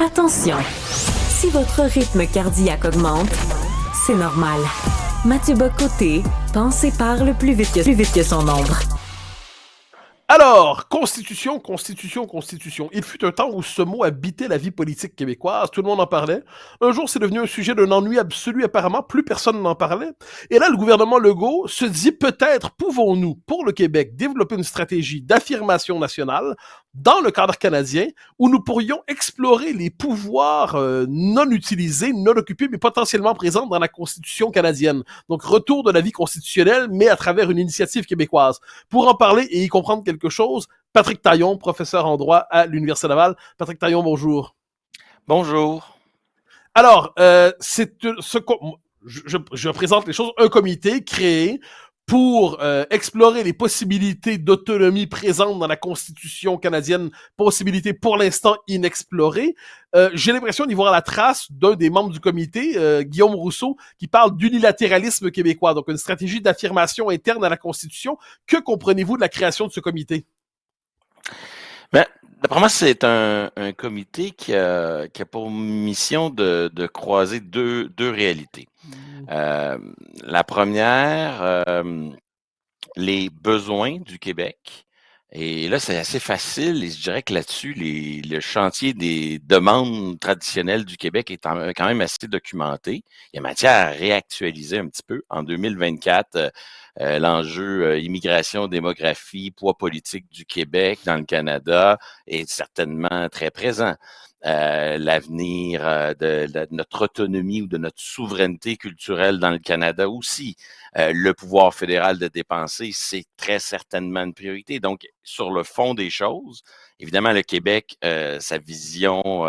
Attention, si votre rythme cardiaque augmente, c'est normal. Mathieu Bock-Côté pense et parle plus vite que son ombre. Alors, constitution. Il fut un temps où ce mot habitait la vie politique québécoise, tout le monde en parlait. Un jour, c'est devenu un sujet d'un ennui absolu, apparemment, plus personne n'en parlait. Et là, le gouvernement Legault se dit peut-être pouvons-nous, pour le Québec, développer une stratégie d'affirmation nationale dans le cadre canadien où nous pourrions explorer les pouvoirs non utilisés, non occupés, mais potentiellement présents dans la Constitution canadienne. Donc, retour de la vie constitutionnelle, mais à travers une initiative québécoise. Pour en parler et y comprendre quelque chose, Patrick Taillon, professeur en droit à l'Université Laval. Patrick Taillon, bonjour. Bonjour. Alors, je présente les choses, un comité créé pour explorer les possibilités d'autonomie présentes dans la Constitution canadienne, possibilités pour l'instant inexplorées. J'ai l'impression d'y voir la trace d'un des membres du comité, Guillaume Rousseau, qui parle d'unilatéralisme québécois, donc une stratégie d'affirmation interne à la Constitution. Que comprenez-vous de la création de ce comité? Ben, d'après moi, c'est un comité qui a pour mission de croiser deux réalités. La première, les besoins du Québec. Et là, c'est assez facile et je dirais que là-dessus, le chantier des demandes traditionnelles du Québec est quand même assez documenté. Il y a matière à réactualiser un petit peu. En 2024, l'enjeu immigration, démographie, poids politique du Québec dans le Canada est certainement très présent. L'avenir de notre autonomie ou de notre souveraineté culturelle dans le Canada aussi. Le pouvoir fédéral de dépenser, c'est très certainement une priorité. Donc, sur le fond des choses, évidemment, le Québec, sa vision,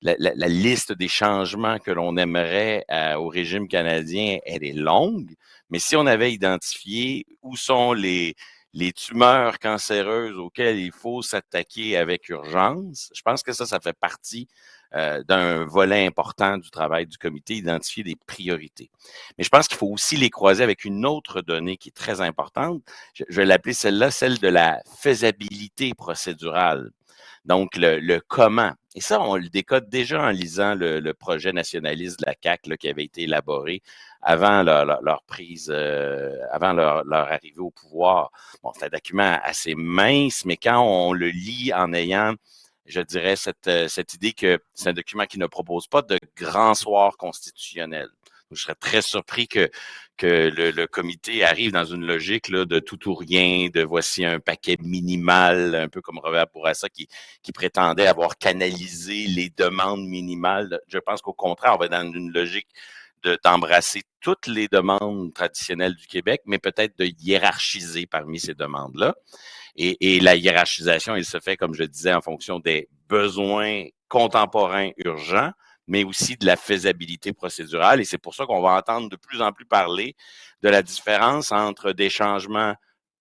la liste des changements que l'on aimerait au régime canadien, elle est longue. Mais si on avait identifié où sont les tumeurs cancéreuses auxquelles il faut s'attaquer avec urgence, je pense que ça fait partie d'un volet important du travail du comité, identifier des priorités. Mais je pense qu'il faut aussi les croiser avec une autre donnée qui est très importante. Je vais l'appeler celle-là, celle de la faisabilité procédurale. Donc, le comment. Et ça, on le décode déjà en lisant le projet nationaliste de la CAQ là, qui avait été élaboré avant leur prise, avant leur arrivée au pouvoir. Bon, c'est un document assez mince, mais quand on le lit en ayant, je dirais, cette idée que c'est un document qui ne propose pas de grand soir constitutionnel. Donc, je serais très surpris que le comité arrive dans une logique là, de tout ou rien, de voici un paquet minimal, un peu comme Robert Bourassa qui prétendait avoir canalisé les demandes minimales. Je pense qu'au contraire, on va être dans une logique d'embrasser toutes les demandes traditionnelles du Québec, mais peut-être de hiérarchiser parmi ces demandes-là. Et la hiérarchisation, elle se fait, comme je disais, en fonction des besoins contemporains urgents, mais aussi de la faisabilité procédurale. Et c'est pour ça qu'on va entendre de plus en plus parler de la différence entre des changements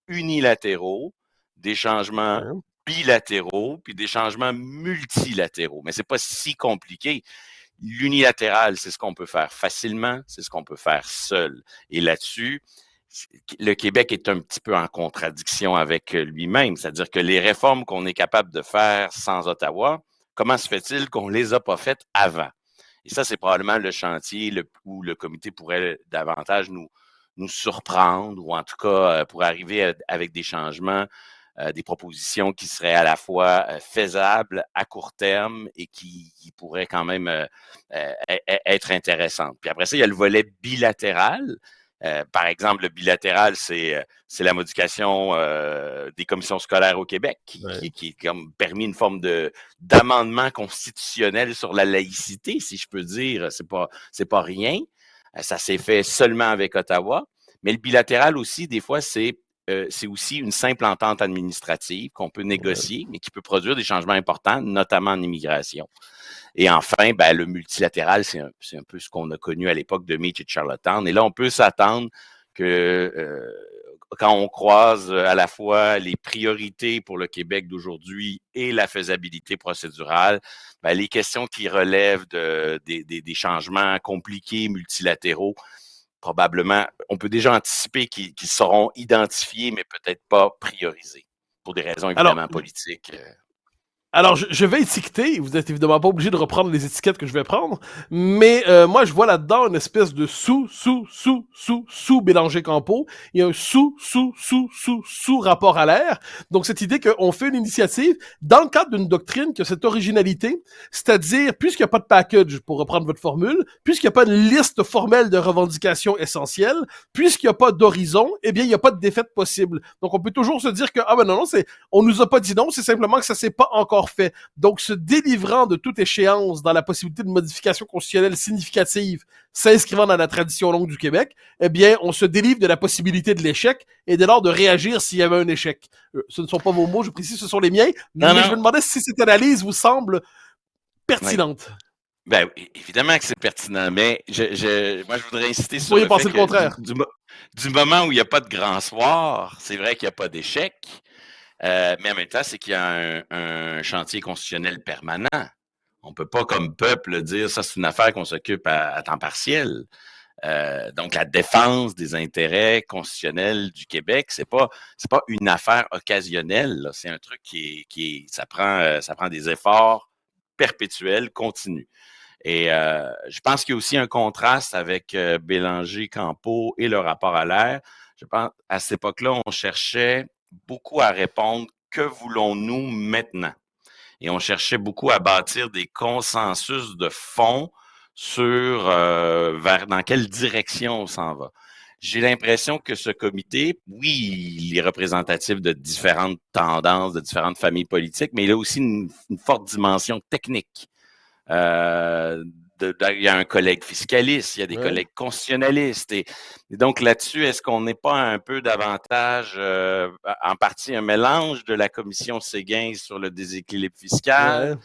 unilatéraux, des changements bilatéraux, puis des changements multilatéraux. Mais c'est pas si compliqué. L'unilatéral, c'est ce qu'on peut faire facilement, c'est ce qu'on peut faire seul. Et là-dessus, le Québec est un petit peu en contradiction avec lui-même. C'est-à-dire que les réformes qu'on est capable de faire sans Ottawa, comment se fait-il qu'on les a pas faites avant? Et ça, c'est probablement le chantier où le comité pourrait davantage nous surprendre ou en tout cas pour arriver avec des changements, des propositions qui seraient à la fois faisables à court terme et qui pourraient quand même être intéressantes. Puis après ça, il y a le volet bilatéral. Par exemple, le bilatéral, c'est la modification des commissions scolaires au Québec qui comme permis une forme d'amendement constitutionnel sur la laïcité, si je peux dire. C'est pas rien. Ça s'est fait seulement avec Ottawa. Mais le bilatéral aussi, des fois, c'est aussi une simple entente administrative qu'on peut négocier, mais qui peut produire des changements importants, notamment en immigration. Et enfin, ben, le multilatéral, c'est un peu ce qu'on a connu à l'époque de Meach et de Charlottetown. Et là, on peut s'attendre que quand on croise à la fois les priorités pour le Québec d'aujourd'hui et la faisabilité procédurale, ben, les questions qui relèvent des changements compliqués, multilatéraux, probablement, on peut déjà anticiper qu'ils seront identifiés, mais peut-être pas priorisés, pour des raisons évidemment Alors, politiques. Alors, je vais étiqueter, vous êtes évidemment pas obligé de reprendre les étiquettes que je vais prendre, mais moi, je vois là-dedans une espèce de sous Bélanger Campo, et un sous rapport à l'air. Donc, cette idée qu'on fait une initiative dans le cadre d'une doctrine qui a cette originalité, c'est-à-dire, puisqu'il n'y a pas de package, pour reprendre votre formule, puisqu'il n'y a pas une liste formelle de revendications essentielles, puisqu'il n'y a pas d'horizon, eh bien, il n'y a pas de défaite possible. Donc, on peut toujours se dire que, ah ben non, on nous a pas dit non, c'est simplement que ça s'est pas encore fait. Donc, se délivrant de toute échéance dans la possibilité de modification constitutionnelle significative s'inscrivant dans la tradition longue du Québec, eh bien, on se délivre de la possibilité de l'échec et dès lors de réagir s'il y avait un échec. Ce ne sont pas vos mots, je précise, ce sont les miens, mais je me demandais si cette analyse vous semble pertinente. Oui. Ben, évidemment que c'est pertinent, mais moi, je voudrais insister sur le fait que contraire. Du moment où il n'y a pas de grand soir, c'est vrai qu'il n'y a pas d'échec, mais en même temps, c'est qu'il y a un chantier constitutionnel permanent. On ne peut pas, comme peuple, dire ça, c'est une affaire qu'on s'occupe à temps partiel. Donc, la défense des intérêts constitutionnels du Québec, c'est pas une affaire occasionnelle. Là. C'est un truc ça prend des efforts perpétuels, continus. Et je pense qu'il y a aussi un contraste avec Bélanger-Campo et le rapport à l'air. Je pense à cette époque-là, on cherchait beaucoup à répondre « Que voulons-nous maintenant? » Et on cherchait beaucoup à bâtir des consensus de fond sur vers dans quelle direction on s'en va. J'ai l'impression que ce comité, oui, il est représentatif de différentes tendances, de différentes familles politiques, mais il a aussi une forte dimension technique. Il y a un collègue fiscaliste, il y a des collègues constitutionnalistes. Et donc là-dessus, est-ce qu'on n'est pas un peu davantage, en partie, un mélange de la commission Séguin sur le déséquilibre fiscal,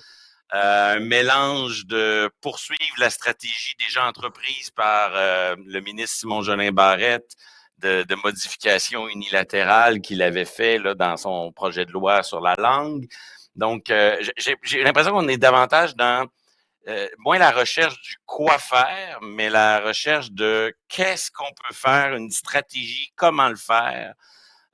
un mélange de poursuivre la stratégie déjà entreprise par le ministre Simon-Jolin Barrette de modification unilatérale qu'il avait fait là, dans son projet de loi sur la langue. Donc, j'ai l'impression qu'on est davantage dans moins la recherche du quoi faire, mais la recherche de qu'est-ce qu'on peut faire, une stratégie, comment le faire,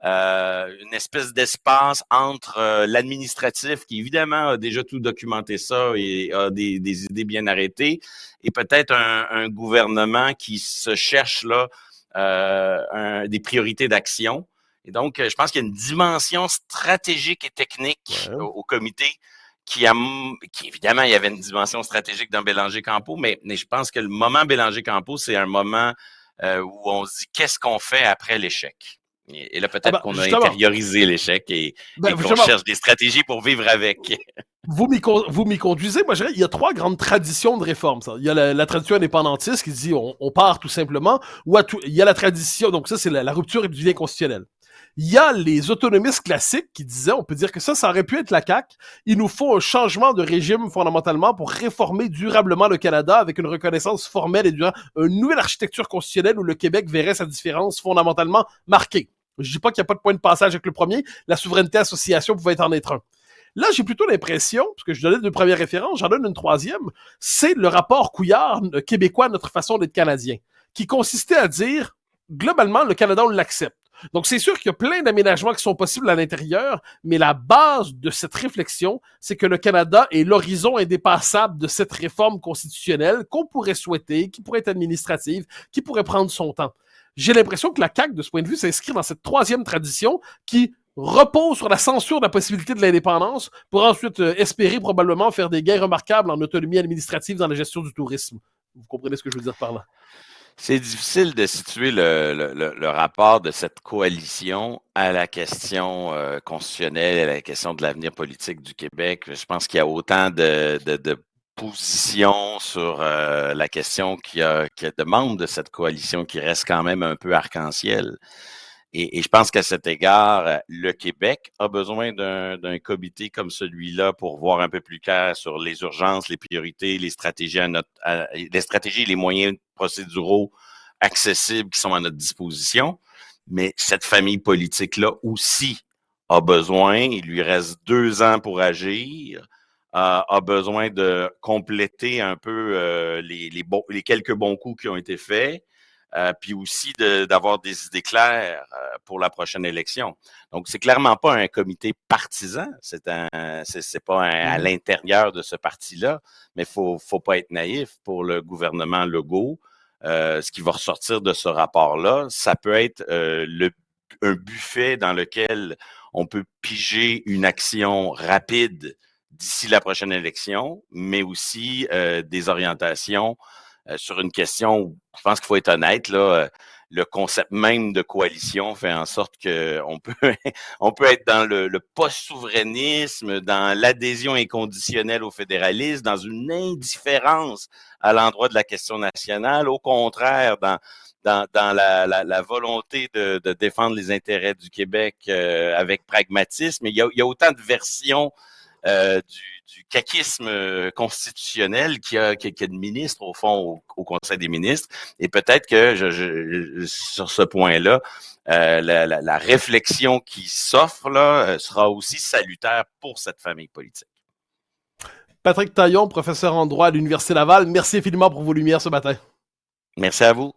une espèce d'espace entre l'administratif qui évidemment a déjà tout documenté ça et a des idées bien arrêtées, et peut-être un gouvernement qui se cherche là des priorités d'action. Et donc, je pense qu'il y a une dimension stratégique et technique au comité qui évidemment, il y avait une dimension stratégique dans Bélanger-Campo, mais je pense que le moment Bélanger-Campo, c'est un moment où on se dit qu'est-ce qu'on fait après l'échec. Et là, peut-être qu'on a intériorisé l'échec et qu'on cherche des stratégies pour vivre avec. Vous m'y conduisez. Moi, je dirais, il y a trois grandes traditions de réforme. Ça. Il y a la tradition indépendantiste qui dit on part tout simplement. Il y a la tradition, donc ça, c'est la rupture du lien constitutionnel. Il y a les autonomistes classiques qui disaient, on peut dire que ça aurait pu être la CAQ. Il nous faut un changement de régime fondamentalement pour réformer durablement le Canada avec une reconnaissance formelle et durable, une nouvelle architecture constitutionnelle où le Québec verrait sa différence fondamentalement marquée. Je dis pas qu'il n'y a pas de point de passage avec le premier, la souveraineté association pouvait en être un. Là, j'ai plutôt l'impression, parce que je donnais deux premières références, j'en donne une troisième, c'est le rapport Couillard québécois, notre façon d'être canadien, qui consistait à dire, globalement, le Canada, on l'accepte. Donc, c'est sûr qu'il y a plein d'aménagements qui sont possibles à l'intérieur, mais la base de cette réflexion, c'est que le Canada est l'horizon indépassable de cette réforme constitutionnelle qu'on pourrait souhaiter, qui pourrait être administrative, qui pourrait prendre son temps. J'ai l'impression que la CAQ, de ce point de vue, s'inscrit dans cette troisième tradition qui repose sur la censure de la possibilité de l'indépendance pour ensuite espérer probablement faire des gains remarquables en autonomie administrative dans la gestion du tourisme. Vous comprenez ce que je veux dire par là? C'est difficile de situer le rapport de cette coalition à la question constitutionnelle, à la question de l'avenir politique du Québec. Je pense qu'il y a autant de positions sur la question qu'il y a de membres de cette coalition qui reste quand même un peu arc-en-ciel. Et je pense qu'à cet égard, le Québec a besoin d'un comité comme celui-là pour voir un peu plus clair sur les urgences, les priorités, les stratégies et les moyens procéduraux accessibles qui sont à notre disposition. Mais cette famille politique-là aussi a besoin, il lui reste 2 ans pour agir, a besoin de compléter un peu les quelques bons coups qui ont été faits. puis aussi d'avoir des idées claires pour la prochaine élection. Donc, c'est clairement pas un comité partisan, c'est pas à l'intérieur de ce parti-là, mais faut pas être naïf. Pour le gouvernement Legault, ce qui va ressortir de ce rapport-là, ça peut être un buffet dans lequel on peut piger une action rapide d'ici la prochaine élection, mais aussi des orientations sur une question où je pense qu'il faut être honnête, là, le concept même de coalition fait en sorte qu'on peut, on peut être dans le post-souverainisme, dans l'adhésion inconditionnelle au fédéralisme, dans une indifférence à l'endroit de la question nationale, au contraire, dans la volonté de défendre les intérêts du Québec avec pragmatisme. Il y a autant de versions du caquisme constitutionnel qu'il y a de ministres, au fond, au Conseil des ministres. Et peut-être que sur ce point-là, la réflexion qui s'offre là sera aussi salutaire pour cette famille politique. Patrick Taillon, professeur en droit à l'Université Laval, merci infiniment pour vos lumières ce matin. Merci à vous.